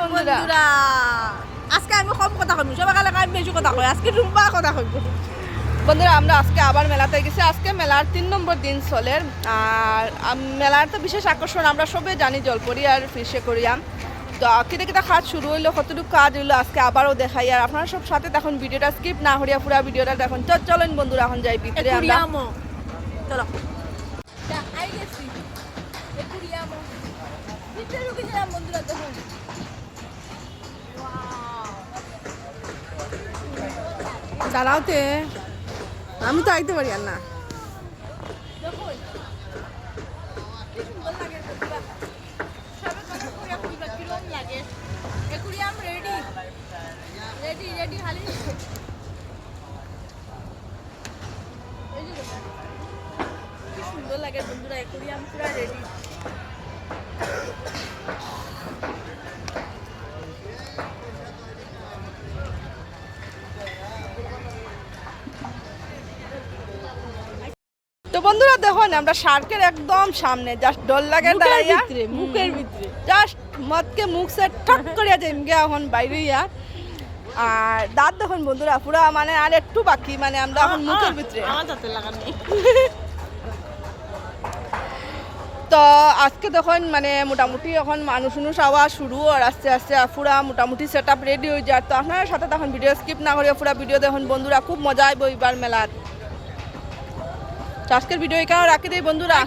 বন্ধুরা আজকে আমি কম কথা কইব সবাই কালে আমি বেশি কথা কই আজকে রুম্পা কথা কইব বন্ধুরা আমরা আজকে আবার মেলাতে গেছি আজকে মেলার 3 নম্বর দিন চলে আর মেলার তো বিশেষ আকর্ষণ আমরা সবাই জানি জলপরি আর ফিশে করিয়াম তো কিটা কিটা কাজ শুরু হইলো কতটুকু কাজ হইলো আজকে আবারও দেখাই আর আপনারা সব সাথে দেখুন ভিডিওটা স্কিপ না হরিয়া পুরা ভিডিওটা দেখুন চলেন বন্ধুরা এখন যাই ভিতরে আমরা চলো আই গেছি একুরিয়ামো ভিতরে ঢুকে গেলাম বন্ধুরা দেখুন দাঁড়াওতে আমি তো আইতে পারি আর না দেখুন কি সুন্দর লাগে বন্ধুরা সবাই কথা কইয়া কইবা কিরকম লাগে একুরিয়াম রেডি রেডি রেডি খালি এই যে দেখুন কি সুন্দর লাগে বন্ধুরা একুরিয়াম পুরা রেডি তো বন্ধুরা দেখুন আমরা শার্কের একদম সামনে জাস্ট ডল লাগে দাঁড়াইয়া মুখের ভিতরে জাস্ট মদকে মুখ সে ঠক করিয়া যাইমগে এখন বাইরেইয়া আর দাঁত দেখুন বন্ধুরা পুরা মানে আর একটু বাকি মানে আমরা এখন মুখের ভিতরে আমার দাঁতে লাগানি তো আজকে দেখুন মানে মোটামুটি এখন মানুষ আওয়া শুরু আর আস্তে আস্তে পুরা মোটামুটি সেট আপ রেডি হয়ে যায় তো আপনার সাথে তখন ভিডিও স্কিপ না করিয়া পুরা ভিডিও দেখুন বন্ধুরা খুব মজা আইব এবার মেলার তো আজকের ভিডিও এখানে রাখি দেই বন্ধুরা।